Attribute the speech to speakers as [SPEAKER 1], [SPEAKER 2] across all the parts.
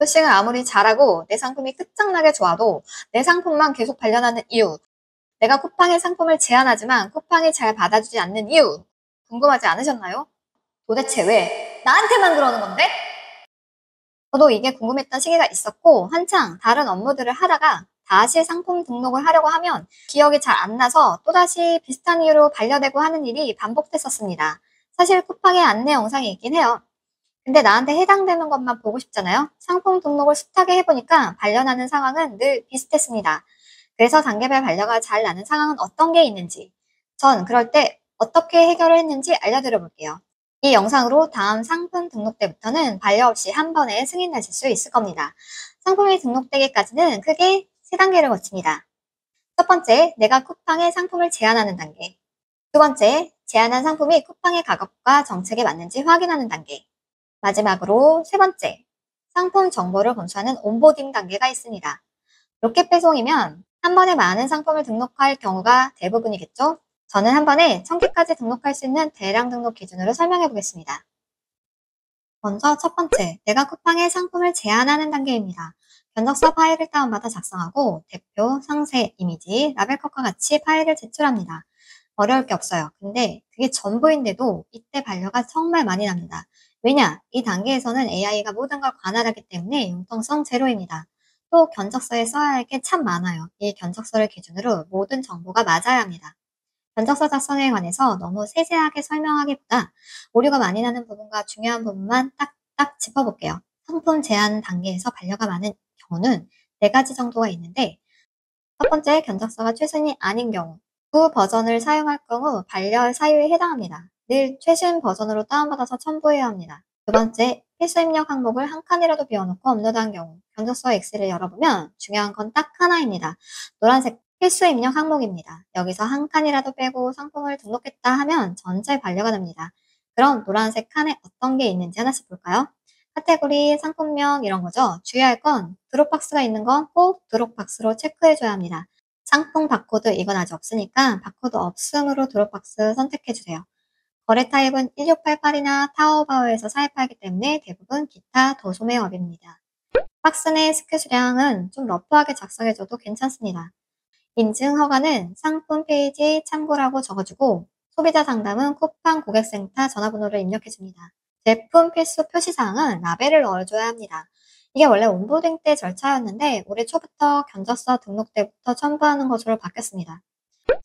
[SPEAKER 1] 표싱을 아무리 잘하고 내 상품이 끝장나게 좋아도 내 상품만 계속 발려나는 이유, 내가 쿠팡에 상품을 제안하지만 쿠팡이 잘 받아주지 않는 이유, 궁금하지 않으셨나요? 도대체 왜 나한테만 그러는 건데? 저도 이게 궁금했던 시기가 있었고 한창 다른 업무들을 하다가 다시 상품 등록을 하려고 하면 기억이 잘 안 나서 또다시 비슷한 이유로 반려되고 하는 일이 반복됐었습니다. 사실 쿠팡에 안내 영상이 있긴 해요. 근데 나한테 해당되는 것만 보고 싶잖아요. 상품 등록을 숱하게 해보니까 반려나는 상황은 늘 비슷했습니다. 그래서 단계별 반려가 잘 나는 상황은 어떤 게 있는지, 전 그럴 때 어떻게 해결을 했는지 알려드려 볼게요. 이 영상으로 다음 상품 등록 때부터는 반려 없이 한 번에 승인하실 수 있을 겁니다. 상품이 등록되기까지는 크게 3단계를 거칩니다. 첫 번째, 내가 쿠팡에 상품을 제안하는 단계. 두 번째, 제안한 상품이 쿠팡의 가격과 정책에 맞는지 확인하는 단계. 마지막으로 세 번째, 상품 정보를 검수하는 온보딩 단계가 있습니다. 로켓 배송이면 한 번에 많은 상품을 등록할 경우가 대부분이겠죠? 저는 한 번에 1000개까지 등록할 수 있는 대량 등록 기준으로 설명해 보겠습니다. 먼저 첫 번째, 내가 쿠팡에 상품을 제안하는 단계입니다. 견적서 파일을 다운받아 작성하고 대표, 상세, 이미지, 라벨컷과 같이 파일을 제출합니다. 어려울 게 없어요. 근데 그게 전부인데도 이때 반려가 정말 많이 납니다. 왜냐? 이 단계에서는 AI가 모든 걸 관할하기 때문에 융통성 제로입니다. 또 견적서에 써야 할 게 참 많아요. 이 견적서를 기준으로 모든 정보가 맞아야 합니다. 견적서 작성에 관해서 너무 세세하게 설명하기보다 오류가 많이 나는 부분과 중요한 부분만 딱딱 짚어볼게요. 상품 제안 단계에서 반려가 많은 경우는 4가지 정도가 있는데, 첫 번째, 견적서가 최선이 아닌 경우. 구 버전을 사용할 경우 반려 사유에 해당합니다. 늘 최신 버전으로 다운받아서 첨부해야 합니다. 두 번째, 필수 입력 항목을 한 칸이라도 비워놓고 업로드한 경우. 견적서 엑셀을 열어보면 중요한 건 딱 하나입니다. 노란색 필수 입력 항목입니다. 여기서 한 칸이라도 빼고 상품을 등록했다 하면 전체 반려가 됩니다. 그럼 노란색 칸에 어떤 게 있는지 하나씩 볼까요? 카테고리, 상품명 이런 거죠. 주의할 건 드롭박스가 있는 건 꼭 드롭박스로 체크해줘야 합니다. 상품 바코드 이건 아직 없으니까 바코드 없음으로 드롭박스 선택해주세요. 거래 타입은 1688이나 타오바오에서 사입하기 때문에 대부분 기타 도소매업입니다. 박스 내 스크 수량은 좀 러프하게 작성해줘도 괜찮습니다. 인증 허가는 상품 페이지 참고라고 적어주고 소비자 상담은 쿠팡 고객센터 전화번호를 입력해줍니다. 제품 필수 표시사항은 라벨을 넣어줘야 합니다. 이게 원래 온보딩 때 절차였는데 올해 초부터 견적서 등록 때부터 첨부하는 것으로 바뀌었습니다.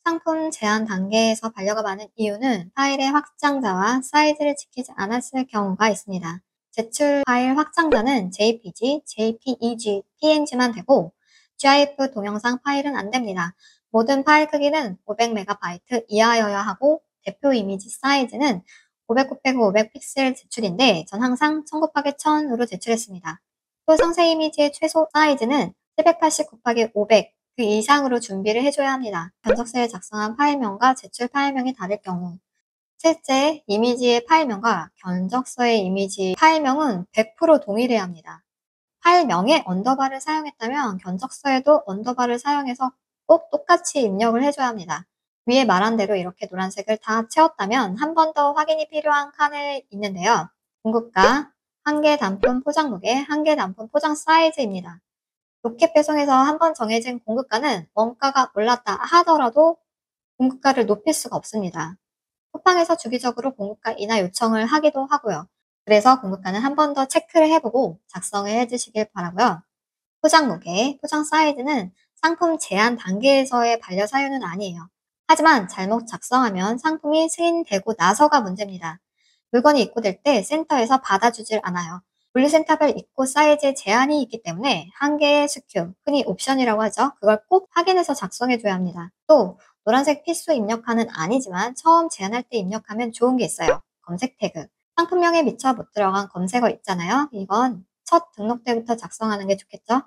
[SPEAKER 1] 상품 제한 단계에서 반려가 많은 이유는 파일의 확장자와 사이즈를 지키지 않았을 경우가 있습니다. 제출 파일 확장자는 JPG, JPEG, PNG만 되고 GIF 동영상 파일은 안 됩니다. 모든 파일 크기는 500MB 이하여야 하고 대표 이미지 사이즈는 500 곱하기 500 픽셀 제출인데 전 항상 1000 곱하기 1000으로 제출했습니다. 또 상세 이미지의 최소 사이즈는 780 곱하기 500 그 이상으로 준비를 해줘야 합니다. 견적서에 작성한 파일명과 제출 파일명이 다를 경우 실제 이미지의 파일명과 견적서의 이미지 파일명은 100% 동일해야 합니다. 파일명에 언더바를 사용했다면 견적서에도 언더바를 사용해서 꼭 똑같이 입력을 해줘야 합니다. 위에 말한 대로 이렇게 노란색을 다 채웠다면 한 번 더 확인이 필요한 칸이 있는데요. 공급가, 한개 단품 포장 무게, 한개 단품 포장 사이즈입니다. 로켓 배송에서 한 번 정해진 공급가는 원가가 올랐다 하더라도 공급가를 높일 수가 없습니다. 쿠팡에서 주기적으로 공급가 인하 요청을 하기도 하고요. 그래서 공급가는 한 번 더 체크를 해보고 작성을 해주시길 바라고요. 포장 무게, 포장 사이즈는 상품 제한 단계에서의 반려 사유는 아니에요. 하지만 잘못 작성하면 상품이 승인되고 나서가 문제입니다. 물건이 입고될 때 센터에서 받아주질 않아요. 분리센터별 입고 사이즈에 제한이 있기 때문에 한 개의 SKU, 흔히 옵션이라고 하죠. 그걸 꼭 확인해서 작성해줘야 합니다. 또 노란색 필수 입력칸은 아니지만 처음 제안할 때 입력하면 좋은 게 있어요. 검색 태그. 상품명에 미처 못 들어간 검색어 있잖아요. 이건 첫 등록 때부터 작성하는 게 좋겠죠.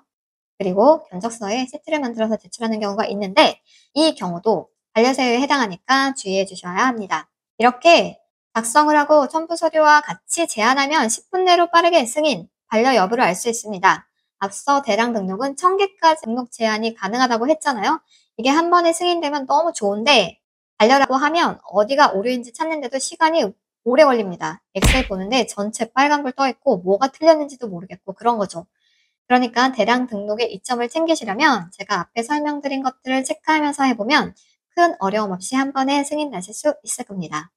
[SPEAKER 1] 그리고 견적서에 시트를 만들어서 제출하는 경우가 있는데 이 경우도 반려사유에 해당하니까 주의해 주셔야 합니다. 이렇게 작성을 하고 첨부 서류와 같이 제안하면 10분 내로 빠르게 승인, 반려 여부를 알 수 있습니다. 앞서 대량 등록은 1000개까지 등록 제한이 가능하다고 했잖아요. 이게 한 번에 승인되면 너무 좋은데 반려라고 하면 어디가 오류인지 찾는데도 시간이 오래 걸립니다. 엑셀 보는데 전체 빨간불 떠있고 뭐가 틀렸는지도 모르겠고 그런 거죠. 그러니까 대량 등록의 이점을 챙기시려면 제가 앞에 설명드린 것들을 체크하면서 해보면 큰 어려움 없이 한 번에 승인 나실 수 있을 겁니다.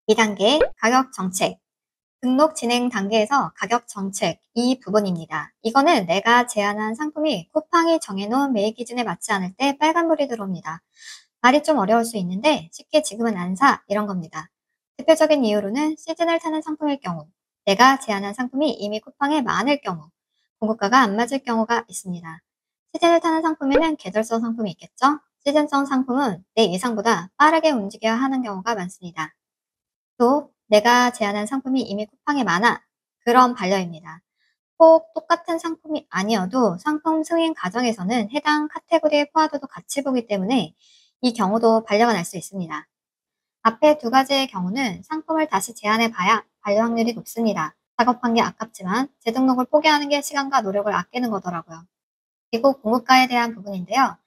[SPEAKER 1] 2단계 가격 정책. 등록 진행 단계에서 가격 정책 이 부분입니다. 이거는 내가 제안한 상품이 쿠팡이 정해놓은 매입 기준에 맞지 않을 때 빨간불이 들어옵니다. 말이 좀 어려울 수 있는데 쉽게 지금은 안 사 이런 겁니다. 대표적인 이유로는 시즌을 타는 상품일 경우, 내가 제안한 상품이 이미 쿠팡에 많을 경우, 공급가가 안 맞을 경우가 있습니다. 시즌을 타는 상품에는 계절성 상품이 있겠죠? 시즌성 상품은 내 예상보다 빠르게 움직여야 하는 경우가 많습니다. 또 내가 제안한 상품이 이미 쿠팡에 많아. 그런 반려입니다. 꼭 똑같은 상품이 아니어도 상품 승인 과정에서는 해당 카테고리의 포화도도 같이 보기 때문에 이 경우도 반려가 날 수 있습니다. 앞에 두 가지의 경우는 상품을 다시 제안해 봐야 반려 확률이 높습니다. 작업한 게 아깝지만 재등록을 포기하는 게 시간과 노력을 아끼는 거더라고요. 그리고 공급가에 대한 부분인데요.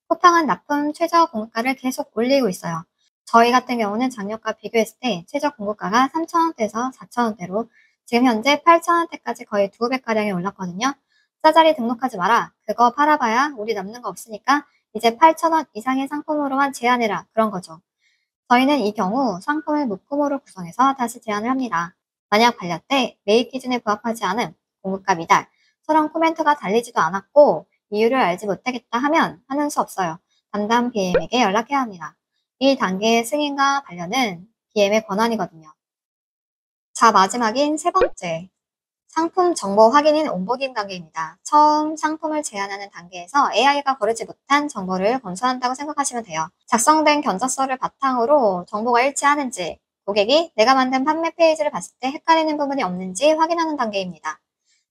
[SPEAKER 1] 쿠팡은 납품 최저 공급가를 계속 올리고 있어요. 저희 같은 경우는 작년과 비교했을 때 최저 공급가가 3,000원대에서 4,000원대로 지금 현재 8,000원대까지 거의 2배가량이 올랐거든요. 짜잘이 등록하지 마라. 그거 팔아봐야 우리 남는 거 없으니까 이제 8,000원 이상의 상품으로만 제한해라. 그런 거죠. 저희는 이 경우 상품을 묶음으로 구성해서 다시 제안을 합니다. 만약 반려 때 매입 기준에 부합하지 않은 공급가 미달처럼 코멘트가 달리지도 않았고 이유를 알지 못하겠다 하면 하는 수 없어요. 담당 BM에게 연락해야 합니다. 이 단계의 승인과 반려는 BM의 권한이거든요. 자, 마지막인 세 번째. 상품 정보 확인인 온보딩 단계입니다. 처음 상품을 제안하는 단계에서 AI가 거르지 못한 정보를 검수한다고 생각하시면 돼요. 작성된 견적서를 바탕으로 정보가 일치하는지, 고객이 내가 만든 판매 페이지를 봤을 때 헷갈리는 부분이 없는지 확인하는 단계입니다.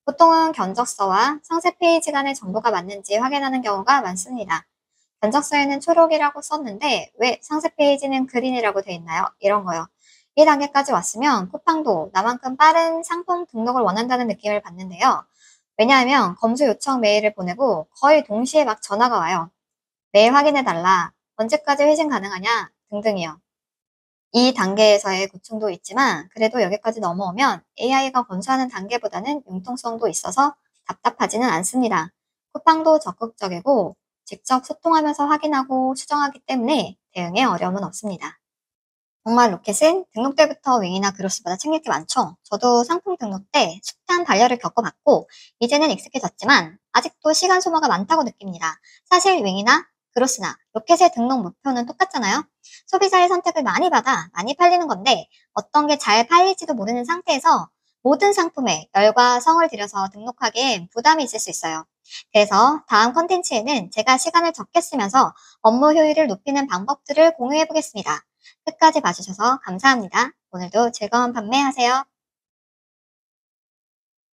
[SPEAKER 1] 보통은 견적서와 상세 페이지 간의 정보가 맞는지 확인하는 경우가 많습니다. 견적서에는 초록이라고 썼는데 왜 상세 페이지는 그린이라고 돼 있나요? 이런 거요. 이 단계까지 왔으면 쿠팡도 나만큼 빠른 상품 등록을 원한다는 느낌을 받는데요. 왜냐하면 검수 요청 메일을 보내고 거의 동시에 막 전화가 와요. 메일 확인해달라. 언제까지 회신 가능하냐? 등등이요. 이 단계에서의 고충도 있지만 그래도 여기까지 넘어오면 AI가 검수하는 단계보다는 융통성도 있어서 답답하지는 않습니다. 쿠팡도 적극적이고 직접 소통하면서 확인하고 수정하기 때문에 대응에 어려움은 없습니다. 정말 로켓은 등록 때부터 윙이나 그로스보다 챙길 게 많죠. 저도 상품 등록 때 숱한 반려를 겪어봤고 이제는 익숙해졌지만 아직도 시간 소모가 많다고 느낍니다. 사실 윙이나 그로스나 로켓의 등록 목표는 똑같잖아요. 소비자의 선택을 많이 받아 많이 팔리는 건데 어떤 게 잘 팔릴지도 모르는 상태에서 모든 상품에 열과 성을 들여서 등록하기엔 부담이 있을 수 있어요. 그래서 다음 컨텐츠에는 제가 시간을 적게 쓰면서 업무 효율을 높이는 방법들을 공유해 보겠습니다. 끝까지 봐주셔서 감사합니다. 오늘도 즐거운 판매하세요.